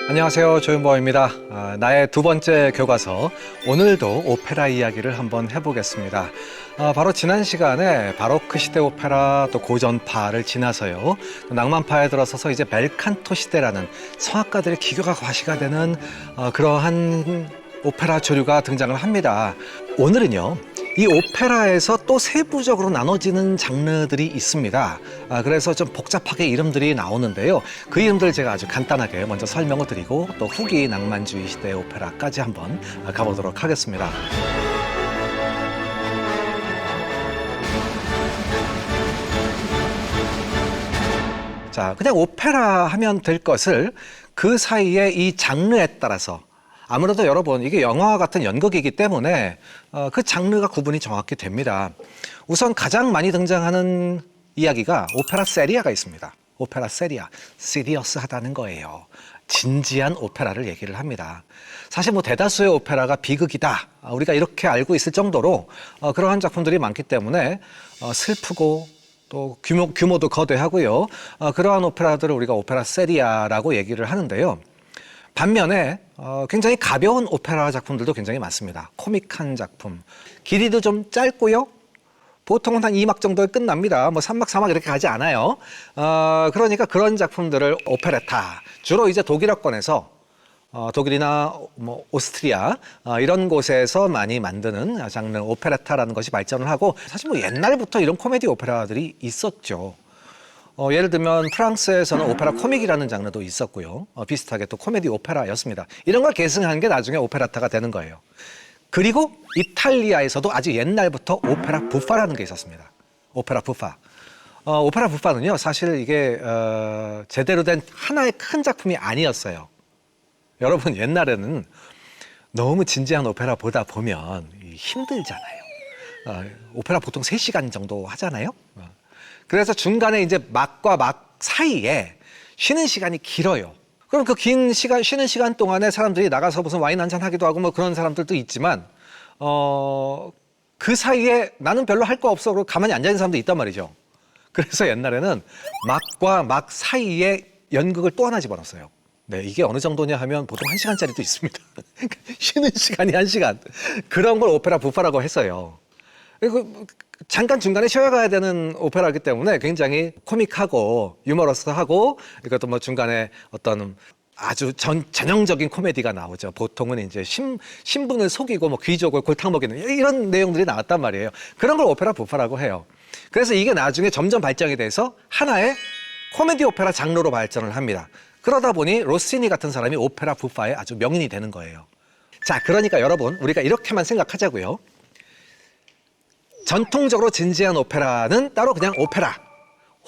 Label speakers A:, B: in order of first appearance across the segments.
A: 안녕하세요. 조윤범입니다. 나의 두 번째 교과서, 오늘도 오페라 이야기를 한번 해보겠습니다. 바로 지난 시간에 바로크 시대 오페라, 또 고전파를 지나서요, 또 낭만파에 들어서서 이제 벨칸토 시대라는 성악가들의 기교가 과시가 되는 그러한 오페라 조류가 등장을 합니다. 오늘은요, 이 오페라에서 또 세부적으로 나눠지는 장르들이 있습니다. 그래서 좀 복잡하게 이름들이 나오는데요. 그 이름들 제가 아주 간단하게 먼저 설명을 드리고 또 후기 낭만주의 시대의 오페라까지 한번 가보도록 하겠습니다. 자, 그냥 오페라 하면 될 것을 그 사이에 이 장르에 따라서, 아무래도 여러분 이게 영화와 같은 연극이기 때문에 그 장르가 구분이 정확히 됩니다. 우선 가장 많이 등장하는 이야기가 오페라 세리아가 있습니다. 오페라 세리아, 시리어스하다는 거예요. 진지한 오페라를 얘기를 합니다. 사실 뭐 대다수의 오페라가 비극이다, 우리가 이렇게 알고 있을 정도로 그러한 작품들이 많기 때문에 슬프고 또 규모도 거대하고요. 그러한 오페라들을 우리가 오페라 세리아라고 얘기를 하는데요. 반면에 굉장히 가벼운 오페라 작품들도 굉장히 많습니다. 코믹한 작품, 길이도 좀 짧고요. 보통은 한 2막 정도에 끝납니다. 뭐 3막, 4막 이렇게 가지 않아요. 그러니까 그런 작품들을 오페레타, 주로 이제 독일어권에서 독일이나 뭐 오스트리아 이런 곳에서 많이 만드는 장르 오페레타라는 것이 발전을 하고, 사실 뭐 옛날부터 이런 코미디 오페라들이 있었죠. 예를 들면 프랑스에서는 오페라 코믹이라는 장르도 있었고요. 비슷하게 또 코미디 오페라였습니다. 이런 걸 계승한 게 나중에 오페라타가 되는 거예요. 그리고 이탈리아에서도 아주 옛날부터 오페라 부파라는 게 있었습니다. 오페라 부파. 오페라 부파는요, 사실 이게 제대로 된 하나의 큰 작품이 아니었어요. 여러분, 옛날에는 너무 진지한 오페라 보다 보면 힘들잖아요. 오페라 보통 3시간 정도 하잖아요. 그래서 중간에 이제 막과 막 사이에 쉬는 시간이 길어요. 그럼 그 긴 시간, 쉬는 시간 동안에 사람들이 나가서 무슨 와인 한잔 하기도 하고 뭐 그런 사람들도 있지만, 그 사이에 나는 별로 할 거 없어, 그리고 가만히 앉아있는 사람도 있단 말이죠. 그래서 옛날에는 막과 막 사이에 연극을 또 하나 집어넣었어요. 네, 이게 어느 정도냐 하면 보통 1시간짜리도 있습니다. 쉬는 시간이 1시간. 그런 걸 오페라 부파라고 했어요. 그리고 잠깐 중간에 쉬어가야 되는 오페라이기 때문에 굉장히 코믹하고 유머러스하고, 이것도 뭐 중간에 어떤 아주 전형적인 코미디가 나오죠. 보통은 이제 신분을 속이고 뭐 귀족을 골탕 먹이는 이런 내용들이 나왔단 말이에요. 그런 걸 오페라 부파라고 해요. 그래서 이게 나중에 점점 발전이 돼서 하나의 코미디 오페라 장르로 발전을 합니다. 그러다 보니 로시니 같은 사람이 오페라 부파의 아주 명인이 되는 거예요. 자, 그러니까 여러분, 우리가 이렇게만 생각하자고요. 전통적으로 진지한 오페라는 따로 그냥 오페라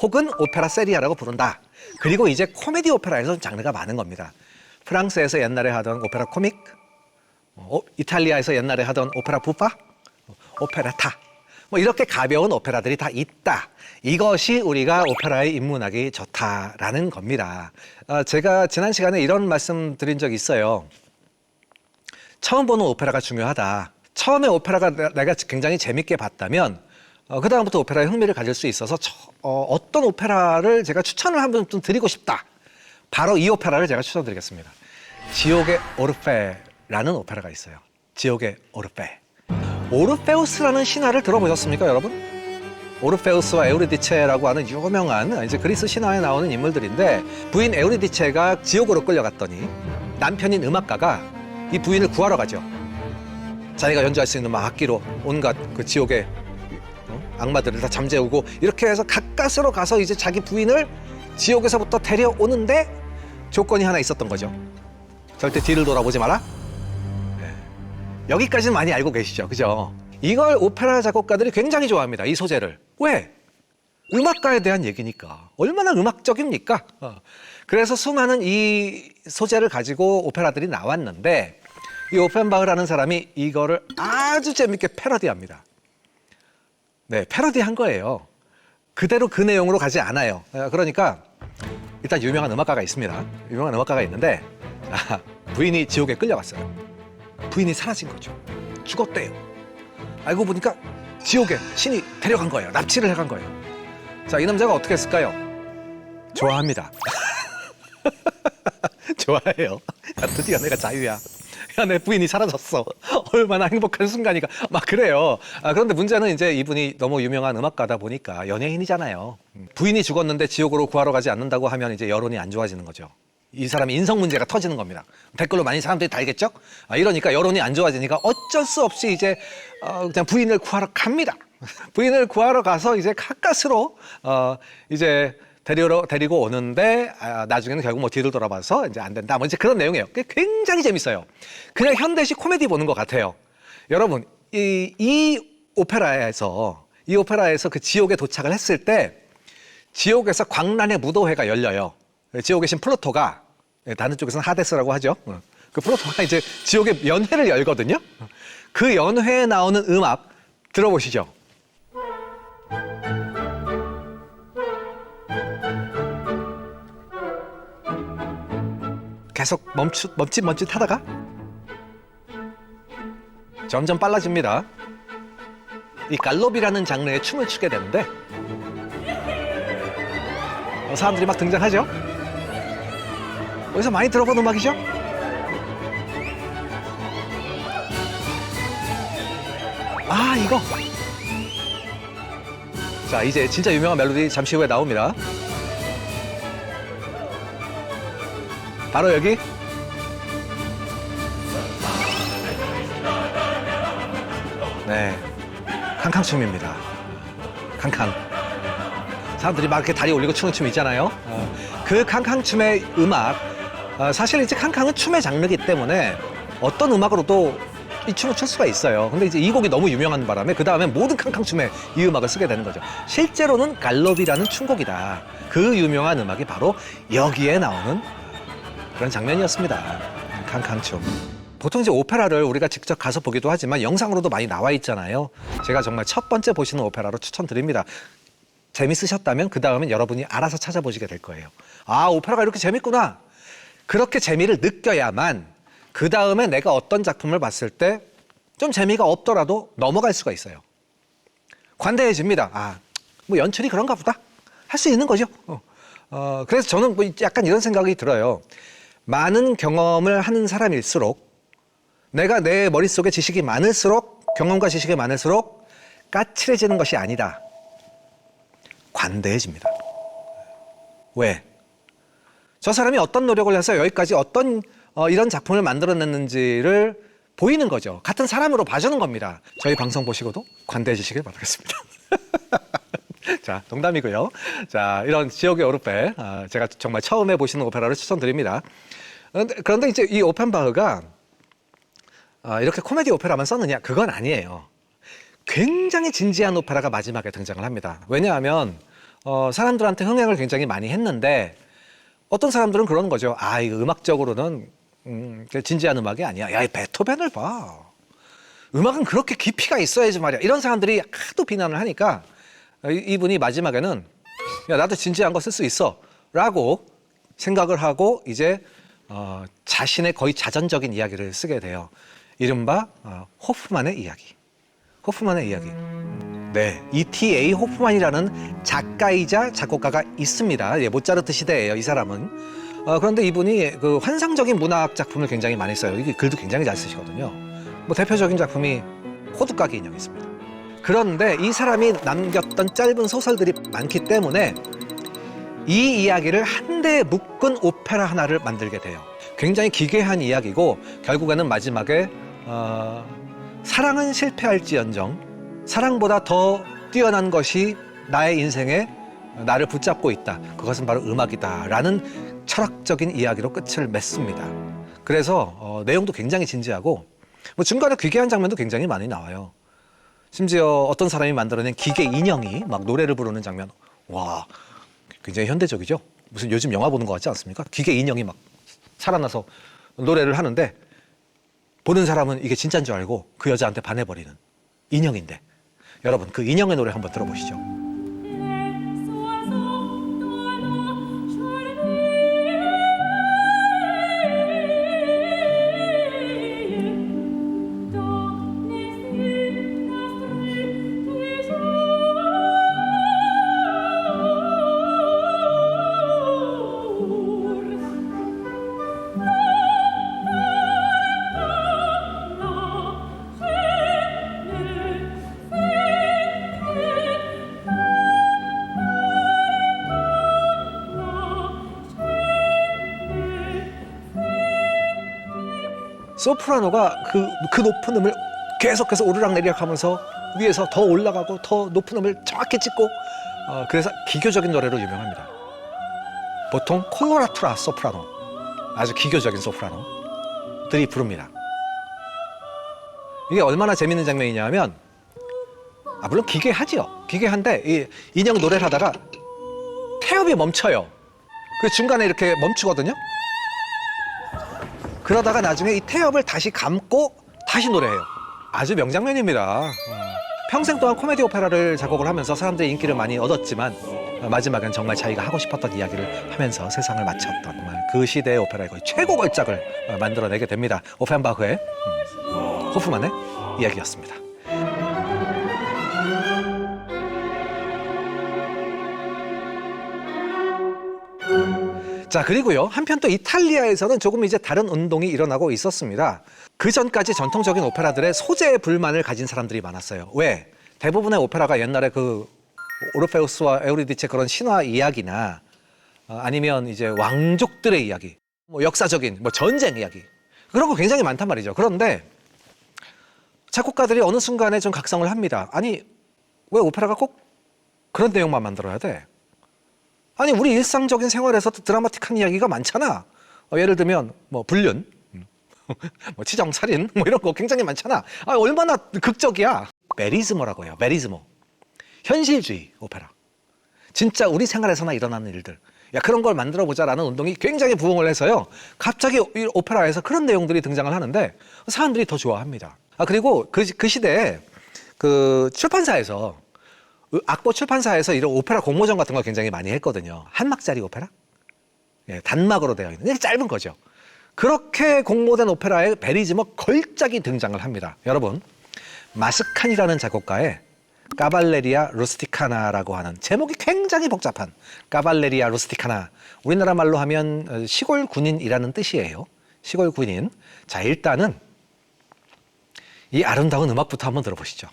A: 혹은 오페라 세리아라고 부른다. 그리고 이제 코미디 오페라에서 장르가 많은 겁니다. 프랑스에서 옛날에 하던 오페라 코믹, 이탈리아에서 옛날에 하던 오페라 부파, 오페레타, 뭐 이렇게 가벼운 오페라들이 다 있다. 이것이 우리가 오페라에 입문하기 좋다라는 겁니다. 제가 지난 시간에 이런 말씀 드린 적이 있어요. 처음 보는 오페라가 중요하다. 처음에 오페라가 내가 굉장히 재밌게 봤다면 그 다음부터 오페라에 흥미를 가질 수 있어서 어떤 오페라를 제가 추천을 한번 좀 드리고 싶다. 바로 이 오페라를 제가 추천드리겠습니다. 지옥의 오르페라는 오페라가 있어요. 지옥의 오르페. 오르페우스라는 신화를 들어보셨습니까, 여러분? 오르페우스와 에우리디체라고 하는 유명한 이제 그리스 신화에 나오는 인물들인데, 부인 에우리디체가 지옥으로 끌려갔더니 남편인 음악가가 이 부인을 구하러 가죠. 자기가 연주할 수 있는 막 악기로 온갖 그 지옥의 악마들을 다 잠재우고, 이렇게 해서 가까스로 가서 이제 자기 부인을 지옥에서부터 데려오는데 조건이 하나 있었던 거죠. 절대 뒤를 돌아보지 마라. 네. 여기까지는 많이 알고 계시죠, 그죠? 이걸 오페라 작곡가들이 굉장히 좋아합니다, 이 소재를. 왜? 음악가에 대한 얘기니까. 얼마나 음악적입니까? 그래서 수많은 이 소재를 가지고 오페라들이 나왔는데, 이 오펜바흐라는 사람이 이거를 아주 재밌게 패러디합니다. 네, 패러디한 거예요. 그대로 그 내용으로 가지 않아요. 그러니까 일단 유명한 음악가가 있습니다. 유명한 음악가가 있는데 부인이 지옥에 끌려갔어요. 부인이 사라진 거죠. 죽었대요. 알고 보니까 지옥에 신이 데려간 거예요. 납치를 해간 거예요. 자, 이 남자가 어떻게 했을까요? 좋아합니다. 좋아해요. 야, 드디어 내가 자유야. 야, 내 부인이 사라졌어. 얼마나 행복한 순간이가. 막 그래요. 그런데 문제는 이제 이분이 너무 유명한 음악가다 보니까 연예인이잖아요. 부인이 죽었는데 지옥으로 구하러 가지 않는다고 하면 이제 여론이 안 좋아지는 거죠. 이 사람이 인성 문제가 터지는 겁니다. 댓글로 많이 사람들이 달겠죠? 이러니까 여론이 안 좋아지니까 어쩔 수 없이 이제 그냥 부인을 구하러 갑니다. 부인을 구하러 가서 이제 가까스로 이제 데리고 오는데 나중에는 결국 뭐 뒤를 돌아봐서 이제 안 된다. 뭐 이제 그런 내용이에요. 굉장히 재밌어요. 그냥 현대식 코미디 보는 것 같아요. 여러분 이 오페라에서 그 지옥에 도착을 했을 때 지옥에서 광란의 무도회가 열려요. 지옥에 계신 플루토가 다른 쪽에서는 하데스라고 하죠. 그 플루토가 이제 지옥의 연회를 열거든요. 그 연회에 나오는 음악 들어보시죠. 계속 멈칫 하다가 점점 빨라집니다. 이 갈롭이라는 장르의 춤을 추게 되는데 사람들이 막 등장하죠. 어디서 많이 들어본 음악이죠? 이거. 자, 이제 진짜 유명한 멜로디 잠시 후에 나옵니다. 바로 여기. 네, 캉캉춤입니다. 캉캉. 사람들이 막 이렇게 다리 올리고 추는 춤 있잖아요. 그 캉캉춤의 음악. 사실 이제 캉캉은 춤의 장르이기 때문에 어떤 음악으로도 이 춤을 출 수가 있어요. 근데 이제 이 곡이 너무 유명한 바람에 그 다음에 모든 캉캉춤에 이 음악을 쓰게 되는 거죠. 실제로는 갈롭이라는 춤곡이다. 그 유명한 음악이 바로 여기에 나오는 그런 장면이었습니다. 캉캉춤. 보통 이제 오페라를 우리가 직접 가서 보기도 하지만 영상으로도 많이 나와 있잖아요. 제가 정말 첫 번째 보시는 오페라로 추천드립니다. 재밌으셨다면 그 다음엔 여러분이 알아서 찾아보시게 될 거예요. 오페라가 이렇게 재밌구나. 그렇게 재미를 느껴야만 그 다음에 내가 어떤 작품을 봤을 때 좀 재미가 없더라도 넘어갈 수가 있어요. 관대해집니다. 뭐 연출이 그런가 보다. 할 수 있는 거죠. 그래서 저는 뭐 약간 이런 생각이 들어요. 많은 경험을 하는 사람일수록 내가 내 머릿속에 지식이 많을수록 경험과 지식이 많을수록 까칠해지는 것이 아니다. 관대해집니다. 왜? 저 사람이 어떤 노력을 해서 여기까지 어떤 이런 작품을 만들어냈는지를 보이는 거죠. 같은 사람으로 봐주는 겁니다. 저희 방송 보시고도 관대해지시길 바라겠습니다. 자, 농담이고요. 자, 이런 지옥의 오르페, 제가 정말 처음 해보시는 오페라를 추천드립니다. 그런데 이제 이 오펜바흐가 이렇게 코미디 오페라만 썼느냐? 그건 아니에요. 굉장히 진지한 오페라가 마지막에 등장을 합니다. 왜냐하면 사람들한테 흥행을 굉장히 많이 했는데 어떤 사람들은 그러는 거죠. 이거 음악적으로는 진지한 음악이 아니야. 야, 이 베토벤을 봐. 음악은 그렇게 깊이가 있어야지 말이야. 이런 사람들이 하도 비난을 하니까 이분이 마지막에는 야, 나도 진지한 거 쓸 수 있어 라고 생각을 하고 이제 자신의 거의 자전적인 이야기를 쓰게 돼요. 이른바 호프만의 이야기. 호프만의 이야기. 네, E.T.A. 호프만이라는 작가이자 작곡가가 있습니다. 모차르트 시대예요, 이 사람은. 그런데 이분이 그 환상적인 문학 작품을 굉장히 많이 써요. 이게 글도 굉장히 잘 쓰시거든요. 뭐 대표적인 작품이 호두까기 인형이있습니다. 그런데 이 사람이 남겼던 짧은 소설들이 많기 때문에 이 이야기를 한데에 묶은 오페라 하나를 만들게 돼요. 굉장히 기괴한 이야기고 결국에는 마지막에 사랑은 실패할지언정 사랑보다 더 뛰어난 것이 나의 인생에 나를 붙잡고 있다. 그것은 바로 음악이다. 라는 철학적인 이야기로 끝을 맺습니다. 그래서 내용도 굉장히 진지하고 뭐 중간에 기괴한 장면도 굉장히 많이 나와요. 심지어 어떤 사람이 만들어낸 기계 인형이 막 노래를 부르는 장면. 와, 굉장히 현대적이죠. 무슨 요즘 영화 보는 것 같지 않습니까? 기계 인형이 막 살아나서 노래를 하는데 보는 사람은 이게 진짜인 줄 알고 그 여자한테 반해버리는 인형인데 여러분 그 인형의 노래 한번 들어보시죠. 소프라노가 그 높은 음을 계속해서 오르락내리락 하면서 위에서 더 올라가고 더 높은 음을 정확히 찍고 그래서 기교적인 노래로 유명합니다. 보통 콜로라투라 소프라노, 아주 기교적인 소프라노들이 부릅니다. 이게 얼마나 재밌는 장면이냐면 물론 기괴하지요. 기괴한데 이 인형 노래를 하다가 태엽이 멈춰요. 그 중간에 이렇게 멈추거든요. 그러다가 나중에 이 태엽을 다시 감고 다시 노래해요. 아주 명장면입니다. 평생 동안 코미디 오페라를 작곡을 하면서 사람들의 인기를 많이 얻었지만 마지막엔 정말 자기가 하고 싶었던 이야기를 하면서 세상을 마쳤던 정말 그 시대의 오페라의 거의 최고 걸작을 만들어내게 됩니다. 오펜바흐의 호프만의 이야기였습니다. 자, 그리고요, 한편 또 이탈리아에서는 조금 이제 다른 운동이 일어나고 있었습니다. 그 전까지 전통적인 오페라들의 소재에 불만을 가진 사람들이 많았어요. 왜? 대부분의 오페라가 옛날에 그 오르페우스와 에우리디체 그런 신화 이야기나 아니면 이제 왕족들의 이야기, 뭐 역사적인 뭐 전쟁 이야기, 그런 거 굉장히 많단 말이죠. 그런데 작곡가들이 어느 순간에 좀 각성을 합니다. 아니, 왜 오페라가 꼭 그런 내용만 만들어야 돼? 아니, 우리 일상적인 생활에서도 드라마틱한 이야기가 많잖아. 예를 들면 뭐 불륜, 뭐 치정, 살인, 뭐 이런 거 굉장히 많잖아. 얼마나 극적이야. 메리즈모라고 해요. 메리즈모. 현실주의 오페라. 진짜 우리 생활에서나 일어나는 일들. 야, 그런 걸 만들어 보자라는 운동이 굉장히 부흥을 해서요. 갑자기 이 오페라에서 그런 내용들이 등장을 하는데 사람들이 더 좋아합니다. 그리고 그 시대에 그 출판사에서 악보 출판사에서 이런 오페라 공모전 같은 거 굉장히 많이 했거든요. 한 막짜리 오페라? 예, 단막으로 되어 있는 그냥 짧은 거죠. 그렇게 공모된 오페라에 베리즈모 걸작이 등장을 합니다. 여러분, 마스칸이라는 작곡가의 까발레리아 루스티카나라고 하는 제목이 굉장히 복잡한 까발레리아 루스티카나, 우리나라 말로 하면 시골 군인이라는 뜻이에요. 시골 군인. 자, 일단은 이 아름다운 음악부터 한번 들어보시죠.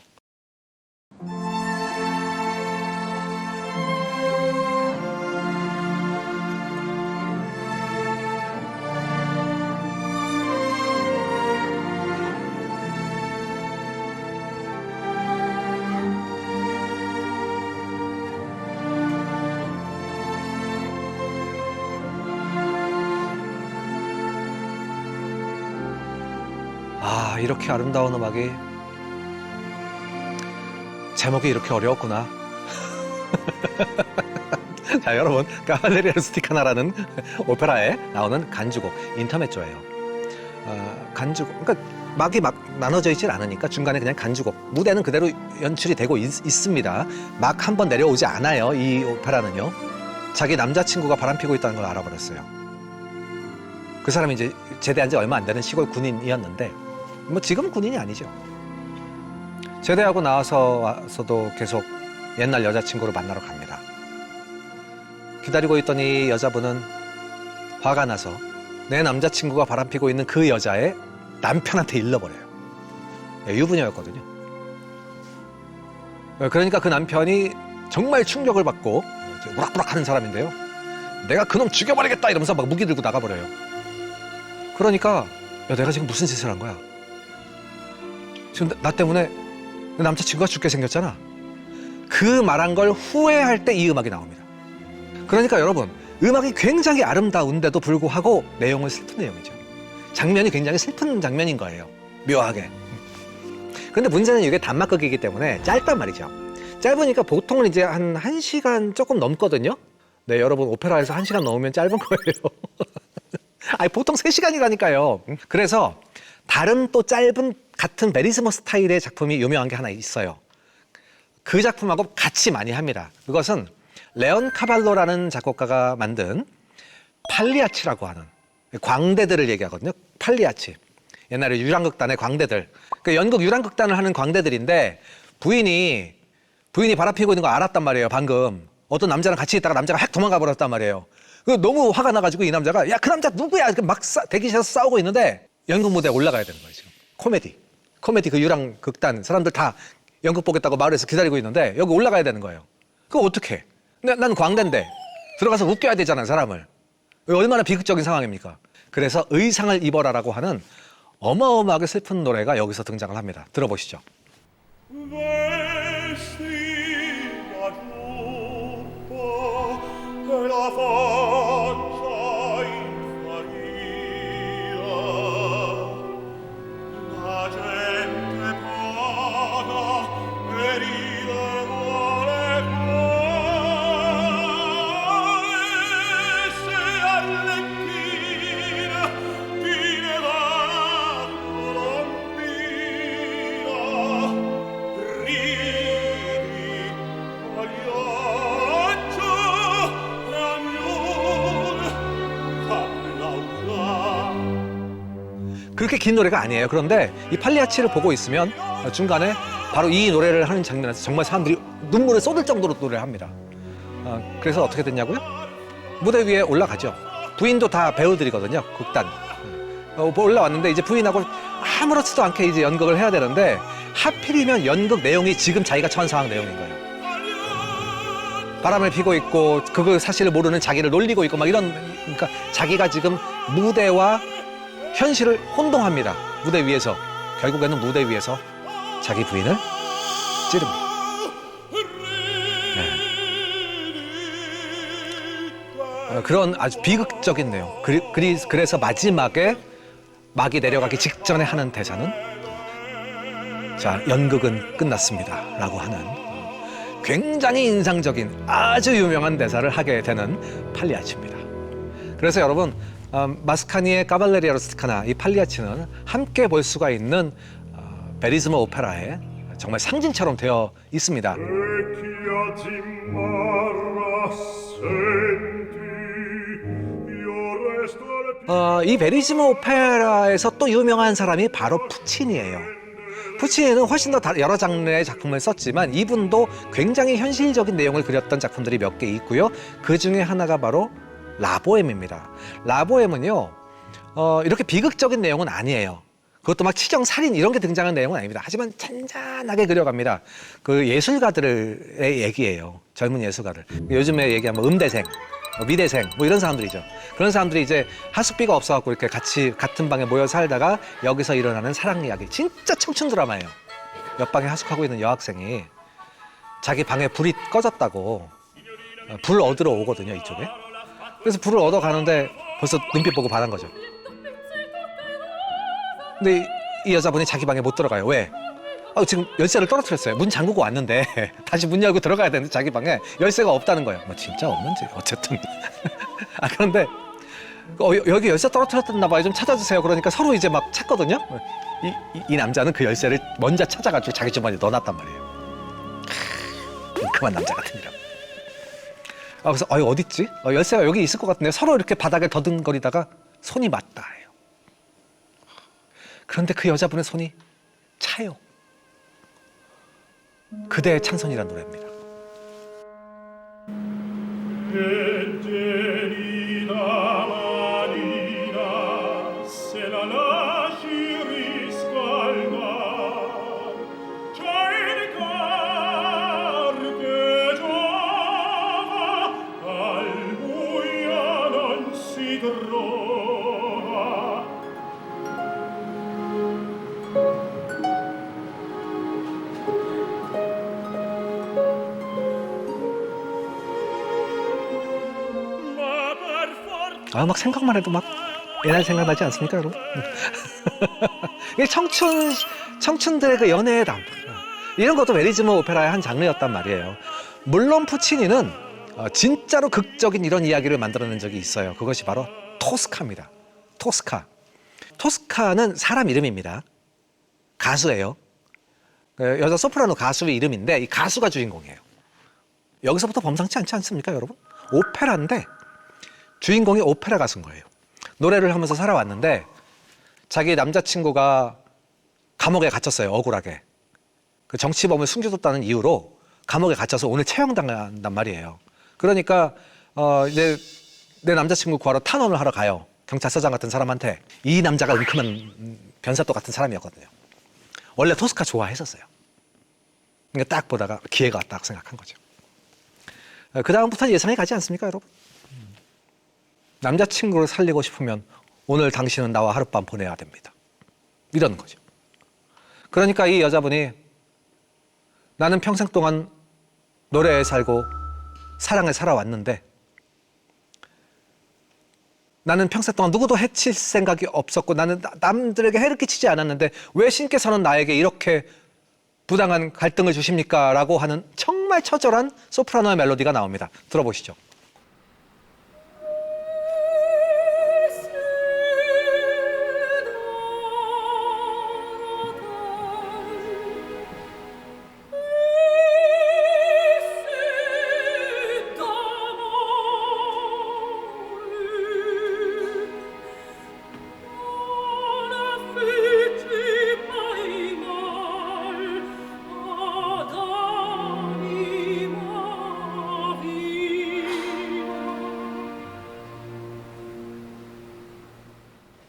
A: 이렇게 아름다운 음악이 제목이 이렇게 어려웠구나. 자, 여러분, 까발레리아 루스티카나라는 오페라에 나오는 간주곡, 인터메조예요. 간주곡, 그러니까 막이 막 나눠져 있질 않으니까 중간에 그냥 간주곡, 무대는 그대로 연출이 되고 있습니다. 막 한 번 내려오지 않아요. 이 오페라는요. 자기 남자친구가 바람피고 있다는 걸 알아버렸어요. 그 사람이 이제 제대한 지 얼마 안 되는 시골 군인이었는데, 뭐 지금 군인이 아니죠. 제대하고 나와서도 계속 옛날 여자친구를 만나러 갑니다. 기다리고 있던 이 여자분은 화가 나서 내 남자친구가 바람피고 있는 그 여자의 남편한테 일러버려요. 유부녀였거든요. 그러니까 그 남편이 정말 충격을 받고 우락부락 하는 사람인데요. 내가 그놈 죽여버리겠다 이러면서 막 무기 들고 나가버려요. 그러니까 야, 내가 지금 무슨 짓을 한 거야? 지금 나 때문에 내 남자친구가 죽게 생겼잖아. 그 말한 걸 후회할 때 이 음악이 나옵니다. 그러니까 여러분, 음악이 굉장히 아름다운데도 불구하고 내용은 슬픈 내용이죠. 장면이 굉장히 슬픈 장면인 거예요. 묘하게. 근데 문제는 이게 단막극이기 때문에 짧단 말이죠. 짧으니까 보통은 이제 한 1시간 조금 넘거든요. 네, 여러분, 오페라에서 1시간 넘으면 짧은 거예요. 아니, 보통 3시간이라니까요. 그래서 다른 또 짧은 같은 베리즈모 스타일의 작품이 유명한 게 하나 있어요. 그 작품하고 같이 많이 합니다. 그것은 레온 카발로라는 작곡가가 만든 팔리아치라고 하는 광대들을 얘기하거든요. 팔리아치. 옛날에 유랑극단의 광대들. 그 연극 유랑극단을 하는 광대들인데 부인이 바람피고 있는 거 알았단 말이에요. 방금. 어떤 남자랑 같이 있다가 남자가 확 도망가 버렸단 말이에요. 너무 화가 나가지고 이 남자가 야, 그 남자 누구야? 막 대기실에서 싸우고 있는데 연극 무대에 올라가야 되는 거예요. 지금. 코미디 그 유랑극단 사람들 다 연극 보겠다고 마을에서 기다리고 있는데 여기 올라가야 되는 거예요. 그거 어떡해? 난 광대인데 들어가서 웃겨야 되잖아요, 사람을. 얼마나 비극적인 상황입니까? 그래서 의상을 입어라라고 하는 어마어마하게 슬픈 노래가 여기서 등장을 합니다. 들어보시죠.
B: Vestita giubba e la faccia infarina, la gente paga e ride vuole fare, se Arlecchina viene da Colombina, ridi, pagliaccio, ragnone, applauda.
A: 그렇게 긴 노래가 아니에요. 그런데 이 팔리아치를 보고 있으면 중간에 바로 이 노래를 하는 장면에서 정말 사람들이 눈물을 쏟을 정도로 노래를 합니다. 그래서 어떻게 됐냐고요? 무대 위에 올라가죠. 부인도 다 배우들이거든요. 극단. 올라왔는데 이제 부인하고 아무렇지도 않게 이제 연극을 해야 되는데 하필이면 연극 내용이 지금 자기가 처한 상황 내용인 거예요. 바람을 피고 있고 그거 사실을 모르는 자기를 놀리고 있고 막 이런, 그러니까 자기가 지금 무대와 현실을 혼동합니다. 무대 위에서. 결국에는 무대 위에서 자기 부인을 찌릅니다. 그런 아주 비극적인 내용. 그래서 마지막에 막이 내려가기 직전에 하는 대사는 자, 연극은 끝났습니다 라고 하는 굉장히 인상적인 아주 유명한 대사를 하게 되는 팔리아치입니다. 그래서 여러분, 마스카니의 카발레리아 루스티카나 이 팔리아치는 함께 볼 수가 있는 베리즈모 오페라의 정말 상징처럼 되어 있습니다. 이 베리즈모 오페라에서 또 유명한 사람이 바로 푸치니예요. 푸치니는 훨씬 더 여러 장르의 작품을 썼지만 이분도 굉장히 현실적인 내용을 그렸던 작품들이 몇 개 있고요. 그 중에 하나가 바로 라보엠입니다. 라보엠은요, 이렇게 비극적인 내용은 아니에요. 그것도 막 치정, 살인 이런 게 등장하는 내용은 아닙니다. 하지만 잔잔하게 그려갑니다. 그 예술가들의 얘기예요. 젊은 예술가들. 요즘에 얘기하면 음대생, 미대생 뭐 이런 사람들이죠. 그런 사람들이 이제 하숙비가 없어갖고 이렇게 같은 방에 모여 살다가 여기서 일어나는 사랑 이야기. 진짜 청춘 드라마예요. 옆방에 하숙하고 있는 여학생이 자기 방에 불이 꺼졌다고 불 얻으러 오거든요, 이쪽에. 그래서 불을 얻어 가는데 벌써 눈빛 보고 반한 거죠. 근데 이 여자분이 자기 방에 못 들어가요. 왜? 지금 열쇠를 떨어뜨렸어요. 문 잠그고 왔는데 다시 문 열고 들어가야 되는데 자기 방에 열쇠가 없다는 거예요. 뭐 진짜 없는지 어쨌든. 그런데 여기 열쇠 떨어뜨렸나 봐요. 좀 찾아주세요. 그러니까 서로 이제 막 찾거든요. 이 남자는 그 열쇠를 먼저 찾아가지고 자기 주머니에 넣어놨단 말이에요. 그만 남자 같으니라고. 그래서 어딨지? 열쇠가 여기 있을 것 같은데 서로 이렇게 바닥에 더듬거리다가 손이 맞닿아요. 그런데 그 여자분의 손이 차요. 그대의 찬송이라는 노래입니다. 막 생각만 해도 막 옛날 생각나지 않습니까, 여러분? 이게 청춘들의 그 연애의 담. 이런 것도 베리즈모 오페라의 한 장르였단 말이에요. 물론 푸치니는 진짜로 극적인 이런 이야기를 만들어낸 적이 있어요. 그것이 바로 토스카입니다. 토스카. 토스카는 사람 이름입니다. 가수예요. 여자 소프라노 가수의 이름인데 이 가수가 주인공이에요. 여기서부터 범상치 않지 않습니까, 여러분? 오페라인데 주인공이 오페라 가수인 거예요. 노래를 하면서 살아왔는데 자기 남자친구가 감옥에 갇혔어요. 억울하게. 그 정치범을 숨겨뒀다는 이유로 감옥에 갇혀서 오늘 처형당한단 말이에요. 그러니까 이제 내 남자친구 구하러 탄원을 하러 가요. 경찰서장 같은 사람한테. 이 남자가 은큼한 변사또 같은 사람이었거든요. 원래 토스카 좋아했었어요. 그러니까 딱 보다가 기회가 왔다고 생각한 거죠. 그 다음부터 예상이 가지 않습니까, 여러분? 남자친구를 살리고 싶으면 오늘 당신은 나와 하룻밤 보내야 됩니다. 이러는 거죠. 그러니까 이 여자분이 나는 평생 동안 노래에 살고 사랑에 살아왔는데 나는 평생 동안 누구도 해칠 생각이 없었고 나는 남들에게 해를 끼치지 않았는데 왜 신께서는 나에게 이렇게 부당한 갈등을 주십니까? 라고 하는 정말 처절한 소프라노의 멜로디가 나옵니다. 들어보시죠.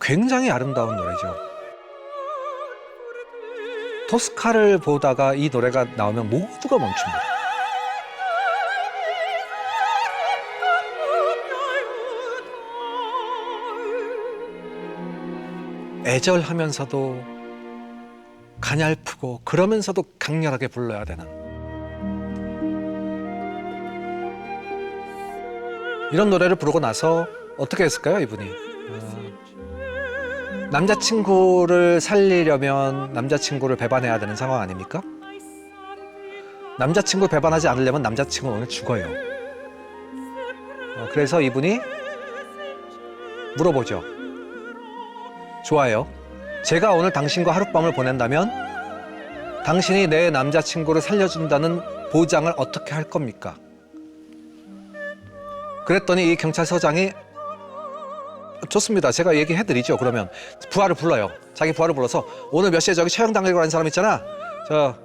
A: 굉장히 아름다운 노래죠. 토스카를 보다가 이 노래가 나오면 모두가 멈춥니다. 애절하면서도 가냘프고 그러면서도 강렬하게 불러야 되는 이런 노래를 부르고 나서 어떻게 했을까요, 이분이? 남자친구를 살리려면 남자친구를 배반해야 되는 상황 아닙니까? 남자친구 배반하지 않으려면 남자친구는 오늘 죽어요. 그래서 이분이 물어보죠. 좋아요. 제가 오늘 당신과 하룻밤을 보낸다면 당신이 내 남자친구를 살려준다는 보장을 어떻게 할 겁니까? 그랬더니 이 경찰서장이 좋습니다. 제가 얘기해드리죠. 그러면 부하를 불러요. 자기 부하를 불러서 오늘 몇 시에 저기 처형당하려고 하는 사람 있잖아. 저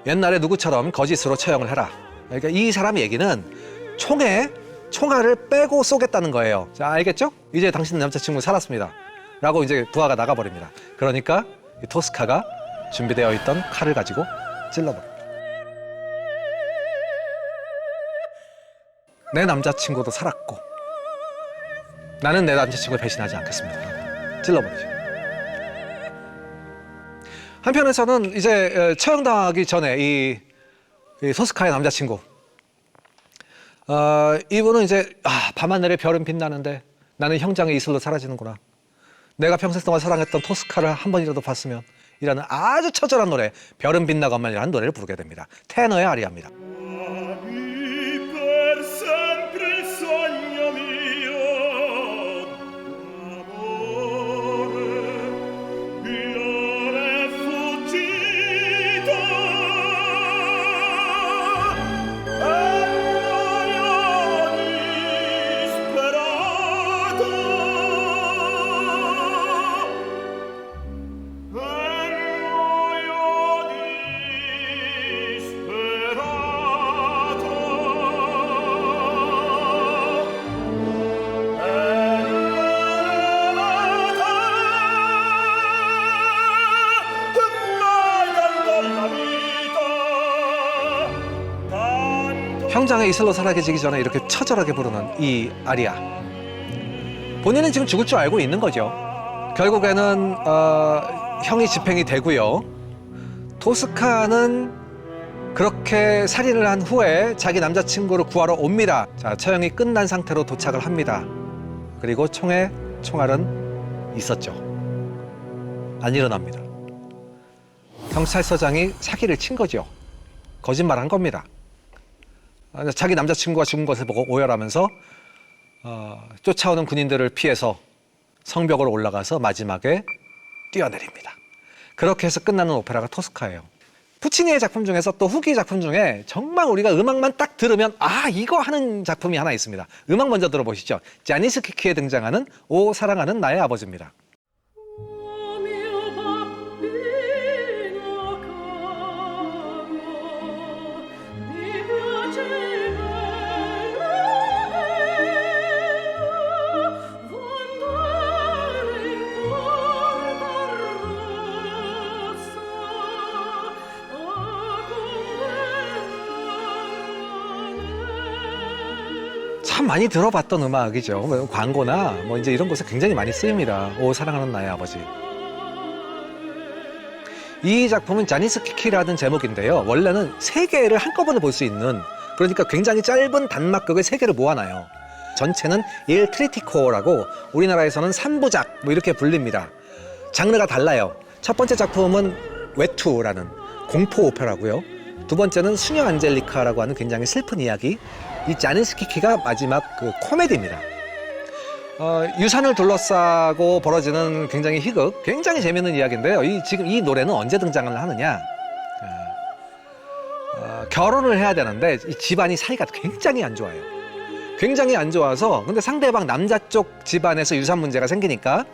A: 옛날에 누구처럼 거짓으로 처형을 해라. 그러니까 이 사람 얘기는 총알을 빼고 쏘겠다는 거예요. 자, 알겠죠? 이제 당신 남자친구 살았습니다. 라고 이제 부하가 나가버립니다. 그러니까 이 토스카가 준비되어 있던 칼을 가지고 찔러버립니다. 내 남자친구도 살았고 나는 내 남자친구를 배신하지 않겠습니다. 찔러버리죠. 한편에서는 이제 처형당하기 전에 이 토스카의 남자친구 이분은 이제 밤하늘에 별은 빛나는데 나는 형장의 이슬로 사라지는구나. 내가 평생 동안 사랑했던 토스카를 한 번이라도 봤으면 이라는 아주 처절한 노래 별은 빛나건만이라는 노래를 부르게 됩니다. 테너의 아리아입니다. 형장의 이슬로 사라지기 전에 이렇게 처절하게 부르는 이 아리아. 본인은 지금 죽을 줄 알고 있는 거죠. 결국에는 형이 집행이 되고요. 토스카는 그렇게 살인을 한 후에 자기 남자친구를 구하러 옵니다. 자, 처형이 끝난 상태로 도착을 합니다. 그리고 총알은 있었죠. 안 일어납니다. 경찰서장이 사기를 친 거죠. 거짓말한 겁니다. 자기 남자친구가 죽은 것을 보고 오열하면서 쫓아오는 군인들을 피해서 성벽으로 올라가서 마지막에 뛰어내립니다. 그렇게 해서 끝나는 오페라가 토스카예요. 푸치니의 작품 중에서 또 후기 작품 중에 정말 우리가 음악만 딱 들으면 이거 하는 작품이 하나 있습니다. 음악 먼저 들어보시죠. 자니스키키에 등장하는 오 사랑하는 나의 아버지입니다. 참 많이 들어봤던 음악이죠. 광고나 뭐 이제 이런 곳에 굉장히 많이 쓰입니다. 오 사랑하는 나의 아버지. 이 작품은 자니스키키라는 제목인데요. 원래는 세 개를 한꺼번에 볼 수 있는, 그러니까 굉장히 짧은 단막극을 세 개를 모아놔요. 전체는 일 트리티코라고 우리나라에서는 3부작 뭐 이렇게 불립니다. 장르가 달라요. 첫 번째 작품은 외투라는 공포 오페라고요. 두 번째는 수녀 안젤리카라고 하는 굉장히 슬픈 이야기. 이 자니스키키가 마지막 그 코미디입니다. 유산을 둘러싸고 벌어지는 굉장히 희극, 굉장히 재밌는 이야기인데요. 지금 이 노래는 언제 등장을 하느냐? 결혼을 해야 되는데 이 집안이 사이가 굉장히 안 좋아요. 굉장히 안 좋아서, 근데 상대방 남자 쪽 집안에서 유산 문제가 생기니까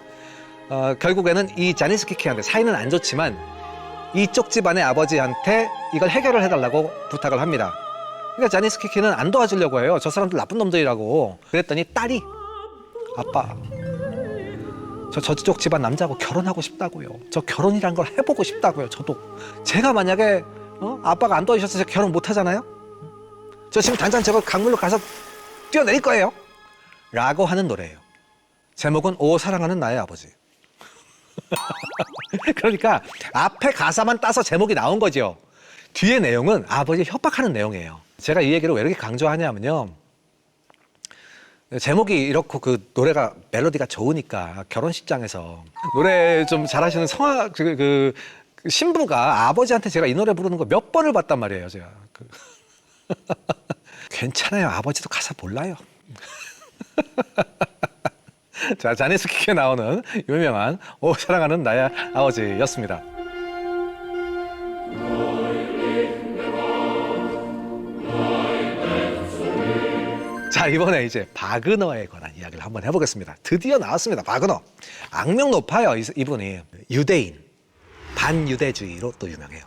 A: 결국에는 이 자니스키키한테, 사이는 안 좋지만 이쪽 집안의 아버지한테 이걸 해결을 해달라고 부탁을 합니다. 그러니까 자니스키키는 안 도와주려고 해요. 저 사람들 나쁜 놈들이라고. 그랬더니 딸이, 아빠, 저쪽 집안 남자하고 결혼하고 싶다고요. 저 결혼이란 걸 해보고 싶다고요. 저도. 제가 만약에 아빠가 안 도와주셔서 제가 결혼 못 하잖아요. 저 지금 당장 저거 강물로 가서 뛰어내릴 거예요. 라고 하는 노래예요. 제목은 오 사랑하는 나의 아버지. 그러니까 앞에 가사만 따서 제목이 나온 거죠. 뒤에 내용은 아버지 협박하는 내용이에요. 제가 이 얘기를 왜 이렇게 강조하냐면요, 제목이 이렇고 그 노래가 멜로디가 좋으니까 결혼식장에서 노래 좀 잘하시는 그 신부가 아버지한테 제가 이 노래 부르는 거 몇 번을 봤단 말이에요. 제가 괜찮아요. 아버지도 가사 몰라요. 자, 자니스키키에 나오는 유명한 오 사랑하는 나의 아버지였습니다. 자, 이번에 이제 바그너에 관한 이야기를 한번 해보겠습니다. 드디어 나왔습니다. 바그너. 악명 높아요. 이분이 유대인, 반유대주의로 또 유명해요.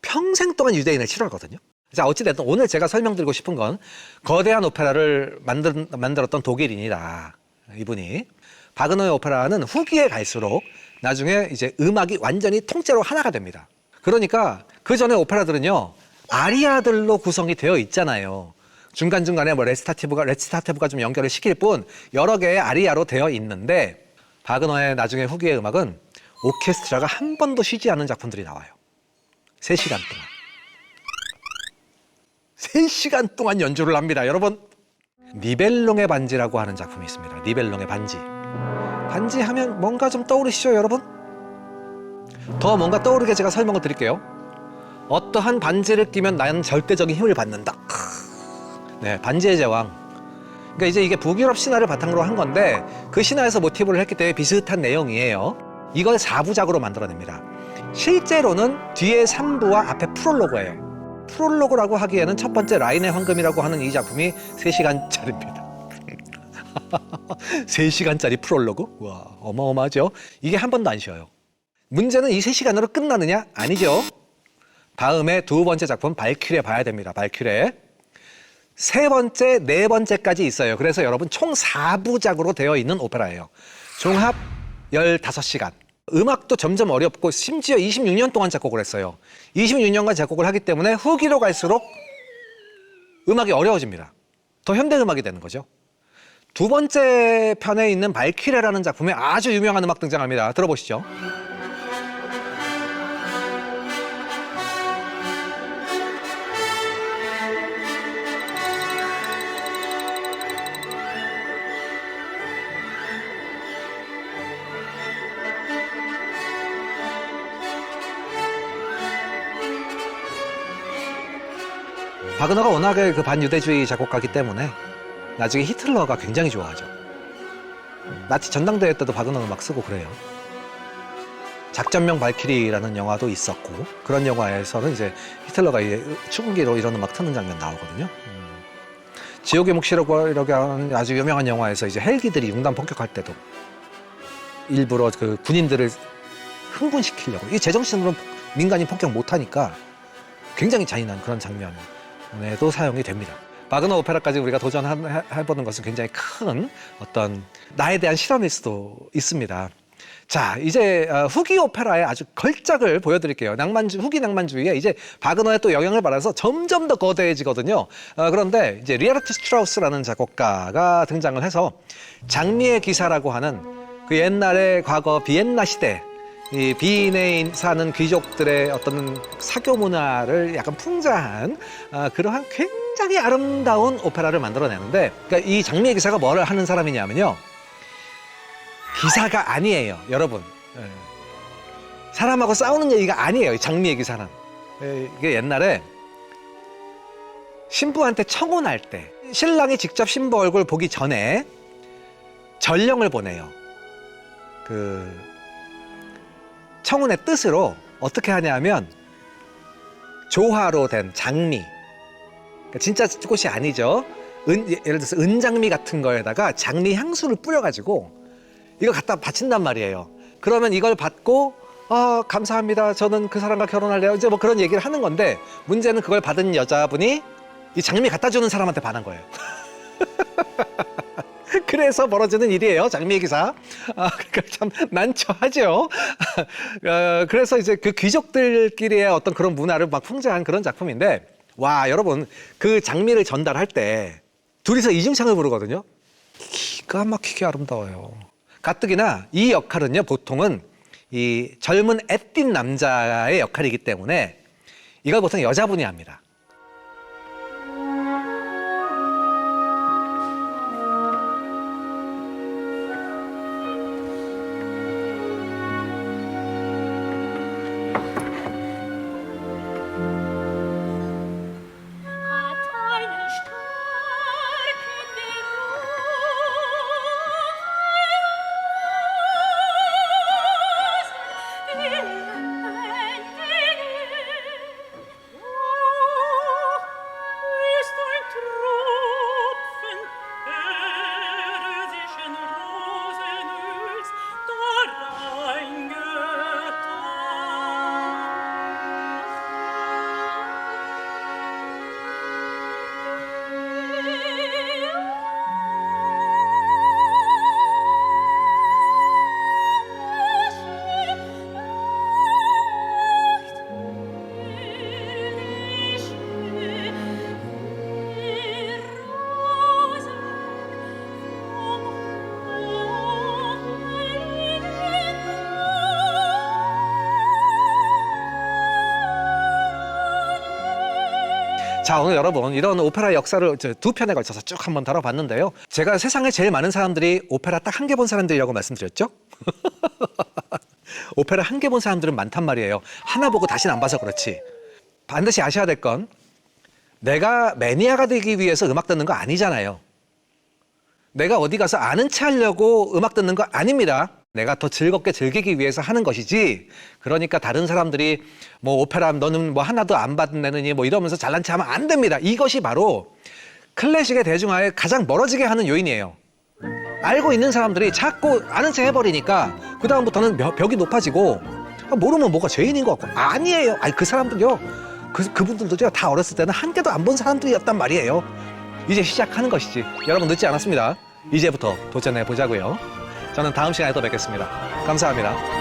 A: 평생 동안 유대인을 싫어하거든요. 자, 어찌됐든 오늘 제가 설명드리고 싶은 건 거대한 오페라를 만들었던 독일인이다. 이분이. 바그너의 오페라는 후기에 갈수록 나중에 이제 음악이 완전히 통째로 하나가 됩니다. 그러니까 그 전에 오페라들은요, 아리아들로 구성이 되어 있잖아요. 중간중간에 뭐 레치타티브가 좀 연결을 시킬 뿐 여러 개의 아리아로 되어 있는데, 바그너의 나중에 후기의 음악은 오케스트라가 한 번도 쉬지 않는 작품들이 나와요. 3시간 동안. 3시간 동안 연주를 합니다. 여러분, 니벨룽의 반지라고 하는 작품이 있습니다. 니벨룽의 반지. 반지 하면 뭔가 좀 떠오르시죠, 여러분? 더 뭔가 떠오르게 제가 설명을 드릴게요. 어떠한 반지를 끼면 나는 절대적인 힘을 받는다. 네, 반지의 제왕. 그러니까 이제 이게 북유럽 신화를 바탕으로 한 건데, 그 신화에서 모티브를 했기 때문에 비슷한 내용이에요. 이걸 4부작으로 만들어냅니다. 실제로는 뒤에 3부와 앞에 프롤로그예요. 프롤로그라고 하기에는 첫 번째 라인의 황금이라고 하는 이 작품이 3시간짜리입니다. 3시간짜리 프롤로그? 와, 어마어마하죠? 이게 한 번도 안 쉬어요. 문제는 이 3시간으로 끝나느냐? 아니죠. 다음에 두 번째 작품 발키레 봐야 됩니다. 발키레. 세 번째, 네 번째까지 있어요. 그래서 여러분 총 4부작으로 되어 있는 오페라예요. 종합 15시간. 음악도 점점 어렵고 심지어 26년 동안 작곡을 했어요. 26년간 작곡을 하기 때문에 후기로 갈수록 음악이 어려워집니다. 더 현대음악이 되는 거죠. 두 번째 편에 있는 발키레라는 작품에 아주 유명한 음악 등장합니다. 들어보시죠. 바그너가 워낙에 그 반유대주의 작곡가기 때문에 나중에 히틀러가 굉장히 좋아하죠. 나치 전당대회 때도 바그너 음악 쓰고 그래요. 작전명 발키리라는 영화도 있었고, 그런 영화에서는 이제 히틀러가 추궁기로 이런 음악 트는 장면 나오거든요. 지옥의 묵시라고 이렇게 하는 아주 유명한 영화에서 이제 헬기들이 융단 폭격할 때도 일부러 그 군인들을 흥분시키려고, 이 제정신으로 민간인 폭격 못하니까 굉장히 잔인한 그런 장면에도 사용이 됩니다. 바그너 오페라까지 우리가 도전해보는 것은 굉장히 큰 어떤 나에 대한 실험일 수도 있습니다. 자, 이제 후기 오페라의 아주 걸작을 보여드릴게요. 후기 낭만주의에 이제 바그너의 또 영향을 받아서 점점 더 거대해지거든요. 그런데 이제 리하르트 스트라우스라는 작곡가가 등장을 해서 장미의 기사라고 하는 그 옛날에 과거 비엔나 시대 이 비인에 사는 귀족들의 어떤 사교 문화를 약간 풍자한 그러한 굉장히 아름다운 오페라를 만들어내는데, 그러니까 이 장미의 기사가 뭐를 하는 사람이냐면요, 기사가 아니에요, 여러분. 예. 사람하고 싸우는 얘기가 아니에요, 이 장미의 기사는. 예, 이게 옛날에 신부한테 청혼할 때 신랑이 직접 신부 얼굴 보기 전에 전령을 보내요. 그 청혼의 뜻으로 어떻게 하냐면 조화로 된 장미, 그러니까 진짜 꽃이 아니죠. 예를 들어서 은장미 같은 거에다가 장미 향수를 뿌려가지고 이거 갖다 바친단 말이에요. 그러면 이걸 받고 감사합니다, 저는 그 사람과 결혼할래요, 이제 뭐 그런 얘기를 하는 건데, 문제는 그걸 받은 여자분이 이 장미 갖다 주는 사람한테 반한 거예요. 그래서 벌어지는 일이에요, 장미의 기사. 그러니까 참 난처하죠. 그래서 이제 그 귀족들끼리의 어떤 그런 문화를 막 풍자한 그런 작품인데, 와, 여러분, 그 장미를 전달할 때 둘이서 이중창을 부르거든요. 기가 막히게 아름다워요. 가뜩이나 이 역할은요, 보통은 이 젊은 애띤 남자의 역할이기 때문에 이걸 보통 여자분이 합니다. 자, 오늘 여러분, 이런 오페라 역사를 두 편에 걸쳐서 쭉 한번 다뤄봤는데요. 제가 세상에 제일 많은 사람들이 오페라 딱 한 개 본 사람들이라고 말씀드렸죠? 오페라 한 개 본 사람들은 많단 말이에요. 하나 보고 다시는 안 봐서 그렇지. 반드시 아셔야 될 건, 내가 매니아가 되기 위해서 음악 듣는 거 아니잖아요. 내가 어디 가서 아는 체 하려고 음악 듣는 거 아닙니다. 내가 더 즐겁게 즐기기 위해서 하는 것이지, 그러니까 다른 사람들이 뭐 오페라 너는 뭐 하나도 안 받내느니 뭐 이러면서 잘난 체 하면 안 됩니다. 이것이 바로 클래식의 대중화에 가장 멀어지게 하는 요인이에요. 알고 있는 사람들이 자꾸 아는 체 해버리니까 그 다음부터는 벽이 높아지고, 모르면 뭐가 죄인인 것 같고. 아니에요. 아니, 그 사람들요, 그분들도 다 어렸을 때는 한 개도 안 본 사람들이었단 말이에요. 이제 시작하는 것이지. 여러분, 늦지 않았습니다. 이제부터 도전해 보자고요. 저는 다음 시간에 또 뵙겠습니다. 감사합니다.